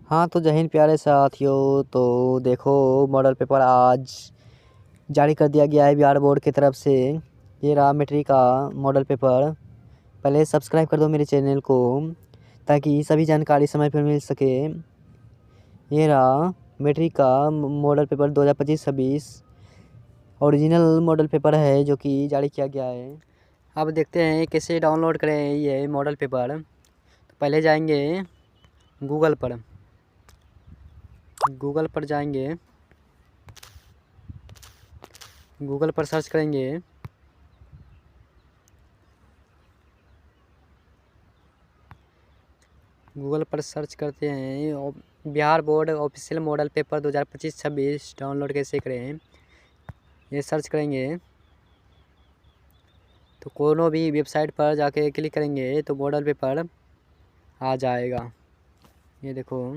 हाँ तो जय हिंद प्यारे साथियों। तो देखो, मॉडल पेपर आज जारी कर दिया गया है बिहार बोर्ड की तरफ से। ये रहा मैट्रिक का मॉडल पेपर। पहले सब्सक्राइब कर दो मेरे चैनल को ताकि सभी जानकारी समय पर मिल सके। ये रहा मैट्रिक का model paper 2025-26 original model paper है जो कि जारी किया गया है। अब देखते हैं कैसे डाउनलोड करें ये मॉडल पेपर। तो पहले जाएंगे गूगल पर जाएंगे, गूगल पर सर्च करेंगे। गूगल पर सर्च करते हैं Bihar board official model paper 2025-26 download कैसे करें, ये सर्च करेंगे। तो कोनो भी वेबसाइट पर जाके क्लिक करेंगे तो मॉडल पेपर आ जाएगा। ये देखो,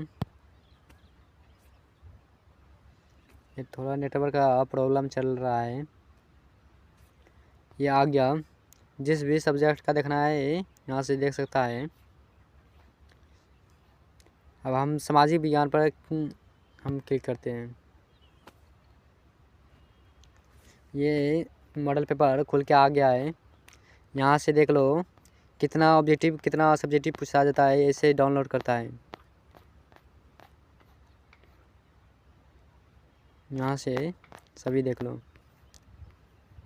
ये थोड़ा नेटवर्क का प्रॉब्लम चल रहा है। ये आ गया। जिस भी सब्जेक्ट का देखना है यहाँ से देख सकता है। अब हम सामाजिक विज्ञान पर हम क्लिक करते हैं। ये मॉडल पेपर खुल के आ गया है। यहाँ से देख लो कितना ऑब्जेक्टिव कितना सब्जेक्टिव पूछा जाता है, ऐसे डाउनलोड करता है। यहाँ से सभी देख लो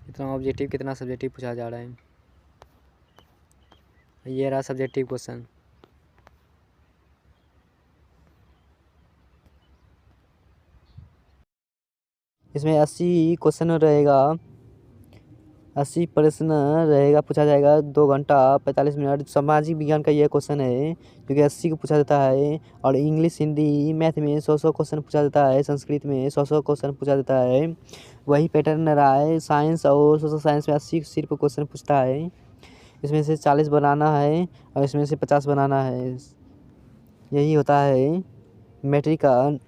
कितना ऑब्जेक्टिव कितना सब्जेक्टिव पूछा जा रहा है। ये रहा सब्जेक्टिव क्वेश्चन। इसमें 80 क्वेश्चन रहेगा, 80 प्रश्न रहेगा, पूछा जाएगा 2 घंटा 45 मिनट। सामाजिक विज्ञान का यह क्वेश्चन है जो कि 80 को पूछा जाता है। और इंग्लिश हिंदी मैथ में 100 क्वेश्चन पूछा जाता है, संस्कृत में 100 क्वेश्चन पूछा जाता है। वही पैटर्न रहा है। साइंस और सोशल साइंस में 80 सिर्फ क्वेश्चन पूछता है। इसमें से 40 बनाना है और इसमें से 50 बनाना है। यही होता है मैट्रिक का।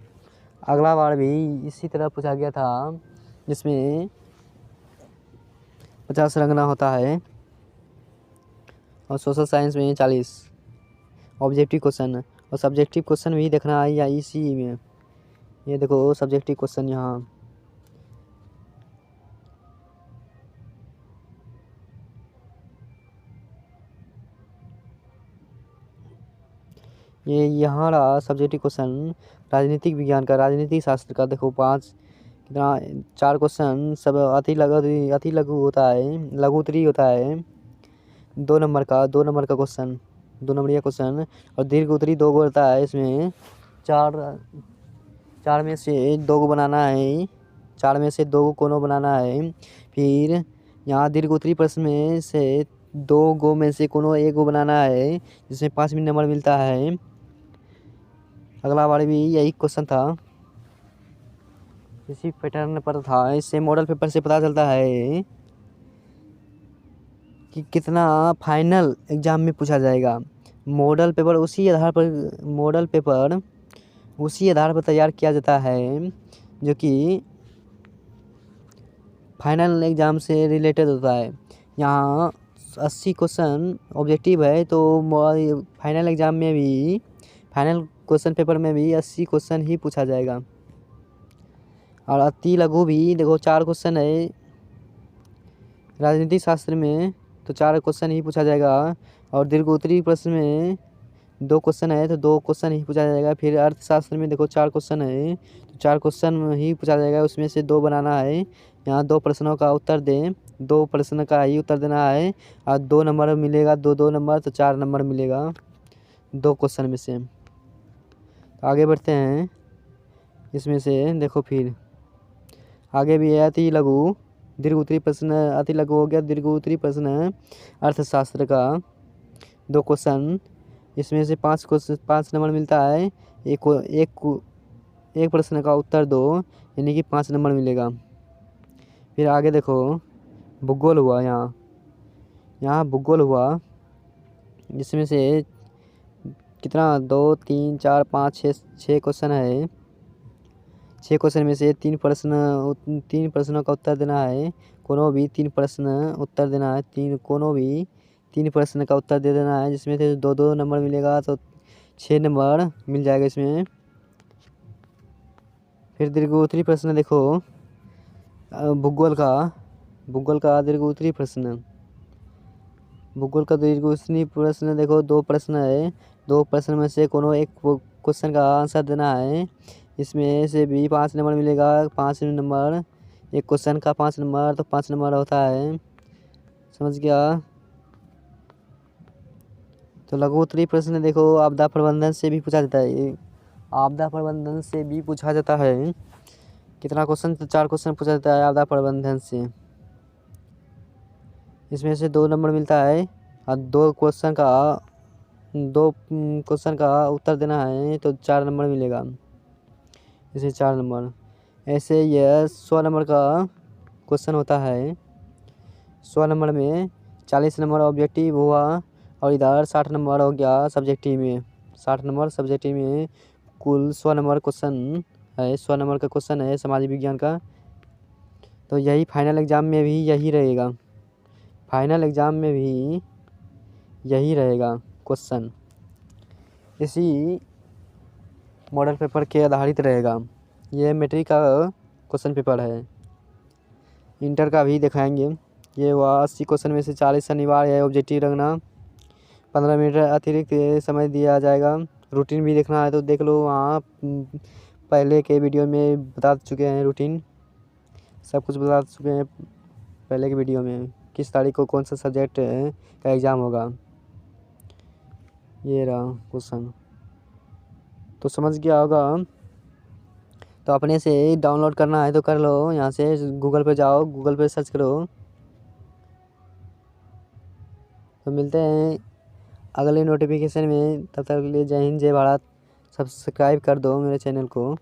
अगला बार भी इसी तरह पूछा गया था जिसमें 50 रंगना होता है और सोशल साइंस में 40 ऑब्जेक्टिव क्वेश्चन। और सब्जेक्टिव क्वेश्चन भी देखना है या इसी में। ये देखो सब्जेक्टिव क्वेश्चन यहाँ। ये यहाँ रहा सब्जेक्टिव क्वेश्चन राजनीतिक विज्ञान का, राजनीतिक शास्त्र का। देखो 5 कितना 4 क्वेश्चन सब अति लघु होता है, लघु उत्तरीय होता है। 2 नंबर का क्वेश्चन, 2 नंबरिया क्वेश्चन। और दीर्घ उत्तरीय 2 गो होता है। इसमें 4 में से 2 को बनाना है, 4 में से 2 को कोनो बनाना है। फिर यहाँ दीर्घ उत्तरीय प्रश्न में से 2 गो में से कोनो 1 गो बनाना है जिसमें 5 नंबर मिलता है। अगला बार भी यही क्वेश्चन था, इसी पैटर्न पर था। इससे मॉडल पेपर से पता चलता है कि कितना फाइनल एग्जाम में पूछा जाएगा। मॉडल पेपर उसी आधार पर तैयार किया जाता है जो कि फाइनल एग्ज़ाम से रिलेटेड होता है। यहाँ 80 क्वेश्चन ऑब्जेक्टिव है तो फाइनल एग्ज़ाम में भी, फाइनल क्वेश्चन पेपर में भी 80 क्वेश्चन ही पूछा जाएगा। और अति लघु भी देखो 4 क्वेश्चन है राजनीतिक शास्त्र में तो 4 क्वेश्चन ही पूछा जाएगा। और दीर्घ उत्तरीय प्रश्न में 2 क्वेश्चन है तो 2 क्वेश्चन ही पूछा जाएगा। फिर अर्थशास्त्र में देखो 4 क्वेश्चन है तो 4 क्वेश्चन ही पूछा जाएगा, उसमें से 2 बनाना है। यहाँ 2 प्रश्नों का उत्तर दें, 2 प्रश्न का ही उत्तर देना है। और 2 नंबर मिलेगा, 2 नंबर तो 4 नंबर मिलेगा 2 क्वेश्चन में से। तो आगे बढ़ते हैं। इसमें से देखो फिर आगे भी है अति लघु दीर्घ उत्तरीय प्रश्न। अति लघु हो गया, दीर्घ उत्तरीय प्रश्न अर्थशास्त्र का 2 क्वेश्चन। इसमें से 5 नंबर मिलता है। एक प्रश्न का उत्तर 2 यानी कि 5 नंबर मिलेगा। फिर आगे देखो भूगोल हुआ। यहाँ भूगोल हुआ जिसमें से कितना 2 3 4 5 6 क्वेश्चन है। 6 क्वेश्चन में से 3 प्रश्नों का उत्तर देना है। कोनो भी 3 प्रश्न उत्तर देना है, कोनो भी 3 प्रश्न का उत्तर दे देना है जिसमें से 2 नंबर मिलेगा तो 6 नंबर मिल जाएगा इसमें। फिर दीर्घोत्तरी प्रश्न देखो भूगोल का दीर्घोत्तरी प्रश्न। भूगोल का दीर्घोत्तरी प्रश्न देखो 2 प्रश्न है। 2 प्रश्न में से कोनो एक क्वेश्चन का आंसर देना है। इसमें से भी 5 नंबर मिलेगा। 5 नंबर एक क्वेश्चन का 5 नंबर, तो 5 नंबर होता है। समझ गया। तो लघुत्तरी प्रश्न देखो आपदा प्रबंधन से भी पूछा जाता है। आपदा प्रबंधन से भी पूछा जाता है। कितना क्वेश्चन? तो 4 क्वेश्चन पूछा जाता है आपदा प्रबंधन से। इसमें से 2 नंबर मिलता है और 2 क्वेश्चन का उत्तर देना है तो 4 नंबर मिलेगा। इसे 4 नंबर। ऐसे यह 100 नंबर का क्वेश्चन होता है। 100 नंबर में 40 नंबर ऑब्जेक्टिव हुआ और इधर 60 नंबर हो गया सब्जेक्टिव में। 60 नंबर सब्जेक्टिव में कुल 100 नंबर क्वेश्चन है। 100 नंबर का क्वेश्चन है समाज विज्ञान का। तो यही फाइनल एग्ज़ाम में भी यही रहेगा। फाइनल एग्ज़ाम में भी यही रहेगा क्वेश्चन। इसी मॉडल पेपर के आधारित रहेगा। ये मैट्रिक का क्वेश्चन पेपर है। इंटर का भी दिखाएंगे। ये हुआ 80 क्वेश्चन में से 40 अनिवार्य है ऑब्जेक्टिव रखना। 15 मिनट अतिरिक्त समय दिया जाएगा। रूटीन भी देखना है तो देख लो, वहाँ पहले के वीडियो में बता चुके हैं। रूटीन सब कुछ बता चुके हैं पहले के वीडियो में, किस तारीख को कौन सा सब्जेक्ट का एग्ज़ाम होगा। ये रहा क्वेश्चन, तो समझ गया होगा। तो अपने से डाउनलोड करना है तो कर लो। यहाँ से गूगल पे जाओ, गूगल पे सर्च करो। तो मिलते हैं अगले नोटिफिकेशन में। तब तक के लिए जय हिंद जय भारत। सब्सक्राइब कर दो मेरे चैनल को।